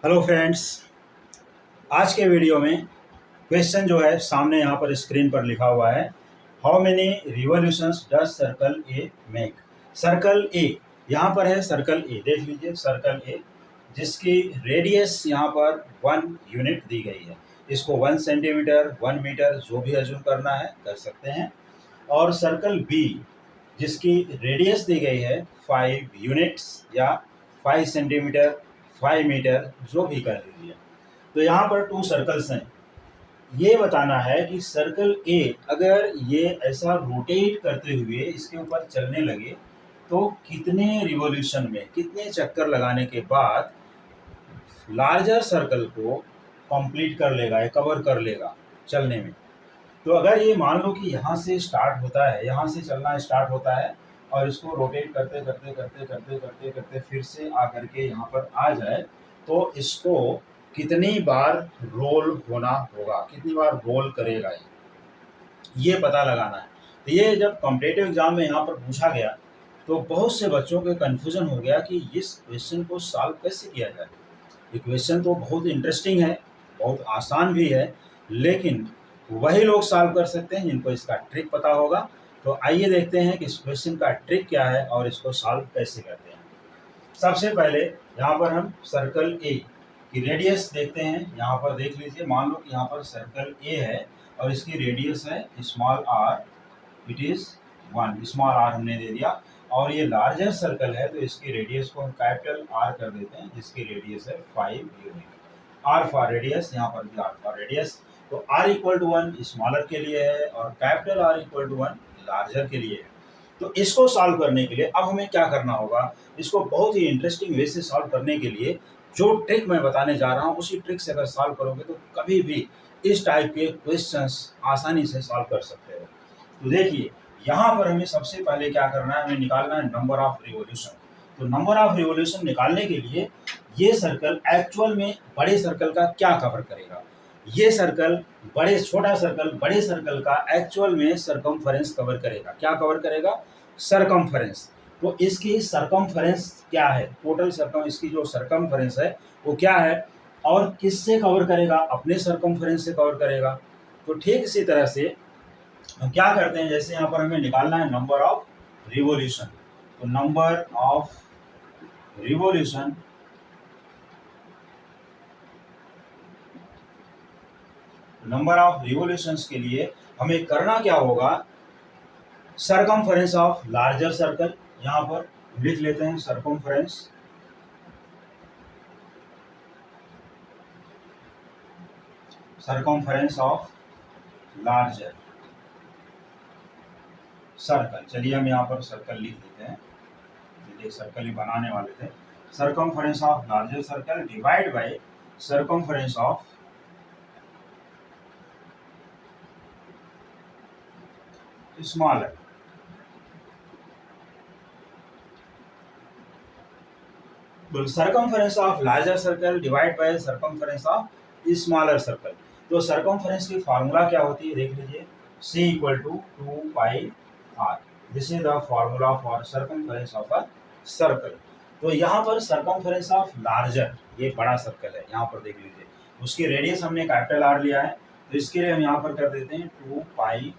Hello friends, आज के video में क्वेश्चन जो है सामने यहाँ पर स्क्रीन पर लिखा हुआ है। How many revolutions does circle A make. Circle A यहाँ पर है, सर्कल ए देख लीजिए, सर्कल ए जिसकी रेडियस यहाँ पर 1 यूनिट दी गई है। इसको 1 सेंटीमीटर 1 मीटर जो भी अज्यूम करना है कर सकते हैं। और सर्कल बी जिसकी रेडियस दी गई है 5 यूनिट्स या 5 सेंटीमीटर 5 मीटर जो भी कर लीजिए। तो यहाँ पर 2 सर्कल्स हैं। ये बताना है कि सर्कल ए अगर ये ऐसा रोटेट करते हुए इसके ऊपर चलने लगे तो कितने रिवॉल्यूशन में, कितने चक्कर लगाने के बाद लार्जर सर्कल को कंप्लीट कर लेगा या कवर कर लेगा चलने में। तो अगर ये मान लो कि यहाँ से स्टार्ट होता है, यहाँ से चलना स्टार्ट होता है और इसको रोटेट करते करते करते करते करते करते फिर से आकर के यहाँ पर आ जाए, तो इसको कितनी बार रोल होना होगा, कितनी बार रोल करेगा ये पता लगाना है। तो ये जब कॉम्पिटिटिव एग्जाम में यहाँ पर पूछा गया तो बहुत से बच्चों के कन्फ्यूजन हो गया कि इस क्वेश्चन को सॉल्व कैसे किया जाए। ये क्वेश्चन तो बहुत इंटरेस्टिंग है, बहुत आसान भी है, लेकिन वही लोग सॉल्व कर सकते हैं जिनको इसका ट्रिक पता होगा। तो आइए देखते हैं कि इस क्वेश्चन का ट्रिक क्या है और इसको सॉल्व कैसे करते हैं। सबसे पहले यहाँ पर हम सर्कल ए की रेडियस देखते हैं। यहाँ पर देख लीजिए, मान लो कि यहाँ पर सर्कल ए है और इसकी रेडियस है small R, it is 1, small R हमने दे दिया। और ये लार्जर सर्कल है तो इसकी रेडियस को हम कैपिटल आर कर देते हैं, जिसकी रेडियस है 5 यूनिट। आर फॉर रेडियस, यहाँ पर भी आर फॉर रेडियस। तो r इक्वल टू 1 स्मॉलर के लिए है और capital R equal to 1 larger के लिए है। तो इसको सॉल्व करने के लिए अब हमें क्या करना होगा, इसको बहुत ही इंटरेस्टिंग वे से सॉल्व करने के लिए जो ट्रिक मैं बताने जा रहा हूँ उसी ट्रिक से अगर सॉल्व करोगे तो कभी भी इस टाइप के क्वेश्चंस आसानी से सॉल्व कर सकते हो। तो देखिए, यहाँ पर हमें सबसे पहले क्या करना है, हमें निकालना है नंबर ऑफ रिवॉल्यूशन। तो नंबर ऑफ रिवॉल्यूशन निकालने के लिए ये सर्कल एक्चुअल में बड़े सर्कल का क्या कवर करेगा। ये सर्कल छोटा सर्कल बड़े सर्कल का एक्चुअल में सरकमफेरेंस कवर करेगा। क्या कवर करेगा? सरकमफेरेंस। तो इसकी सरकमफेरेंस क्या है, टोटल इसकी जो सरकमफेरेंस है वो क्या है और किससे कवर करेगा? अपने सरकमफेरेंस से कवर करेगा। तो ठीक इसी तरह से हम क्या करते हैं, जैसे यहाँ पर हमें निकालना है नंबर ऑफ रिवॉल्यूशन। तो नंबर ऑफ रिवॉल्यूशन के लिए हमें करना क्या होगा, सरकमफेरेंस ऑफ लार्जर सर्कल, यहाँ पर लिख लेते हैं सरकमफेरेंस ऑफ लार्जर सर्कल। चलिए हम यहाँ पर सर्कल लिख देते हैं, एक सर्कल ही बनाने वाले थे। Circumference of larger circle divide by circumference of smaller. तो circumference of larger circle divide by circumference of smaller circle. तो सरकमफेरेंस की फार्मूला क्या होती है, देख लीजिए, C equal to 2πr। This is the formula for circumference of a circle. तो यहाँ पर सरकमफेरेंस ऑफ लार्जर, ये बड़ा सर्कल है, यहाँ पर देख लीजिए, उसकी रेडियस हमने कैपिटल R लिया है, तो इसके लिए हम यहाँ पर कर देते हैं 2πr।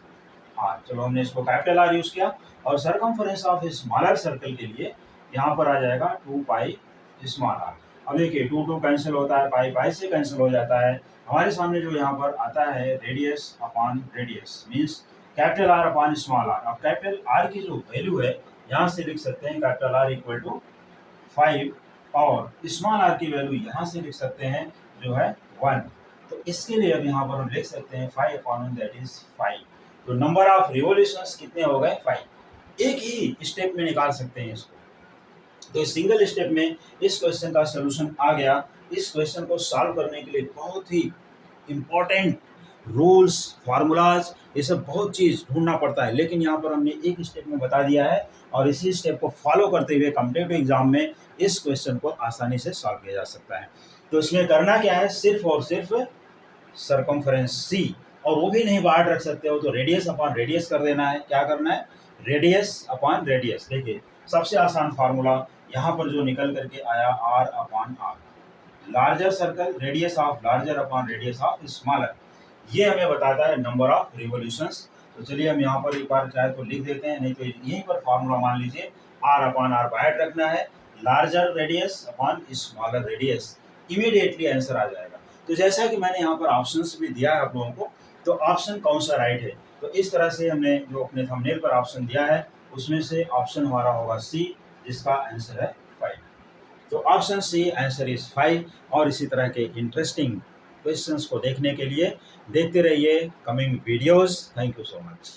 चलो हमने इसको कैपिटल R यूज किया। और सरकमफेरेंस ऑफ स्मॉलर सर्कल के लिए यहाँ पर आ जाएगा 2π स्मॉल r। अब देखिए 2 कैंसिल होता है, पाई से कैंसिल हो जाता है। हमारे सामने जो यहाँ पर आता है radius upon radius means capital R upon small r। अब कैपिटल R की जो वैल्यू है यहाँ से लिख सकते हैं कैपिटल R इक्वल टू 5 और स्मॉल r की वैल्यू यहाँ से लिख सकते हैं जो है 1। तो इसके लिए अब यहाँ पर हम लिख सकते हैं 5 अपॉन 1 दैट इज 5। तो नंबर ऑफ रिवॉल्यूशंस कितने हो गए? 5। एक ही स्टेप में निकाल सकते हैं इसको। तो सिंगल स्टेप में इस क्वेश्चन का सलूशन आ गया। इस क्वेश्चन को सॉल्व करने के लिए बहुत ही इम्पोर्टेंट रूल्स, फार्मूलाज, ये सब बहुत चीज़ ढूंढना पड़ता है, लेकिन यहाँ पर हमने एक स्टेप में बता दिया है और इसी स्टेप को फॉलो करते हुए कॉम्पिटिटिव एग्जाम में इस क्वेश्चन को आसानी से सॉल्व किया जा सकता है। तो इसमें करना क्या है, सिर्फ और सिर्फ सरकमफेरेंस C, और वो भी नहीं बाहर रख सकते हो तो रेडियस अपॉन रेडियस कर देना है। क्या करना है? Radius upon radius. देखिए सबसे आसान फार्मूला यहाँ पर जो निकल करके आया R upon R, larger circle radius of larger upon radius of smaller, ये हमें बताता है नंबर ऑफ रिवोल्यूशंस। तो चलिए हम यहाँ पर एक बार चाहे तो लिख देते हैं, नहीं तो यहीं पर फॉर्मूला मान लीजिए r अपॉन r बायट रखना है, larger radius upon smaller radius, immediately answer आ जाएगा। तो जैसा कि मैंने यहाँ पर ऑप्शंस भी दिया है आप लोगों को, तो ऑप्शन कौन सा राइट है, तो इस तरह से हमने जो अपने थंबनेल पर ऑप्शन दिया है उसमें से ऑप्शन हमारा होगा सी, जिसका आंसर है 5। तो ऑप्शन सी आंसर इज 5। और इसी तरह के इंटरेस्टिंग क्वेश्चंस को देखने के लिए देखते रहिए coming videos. Thank you so much.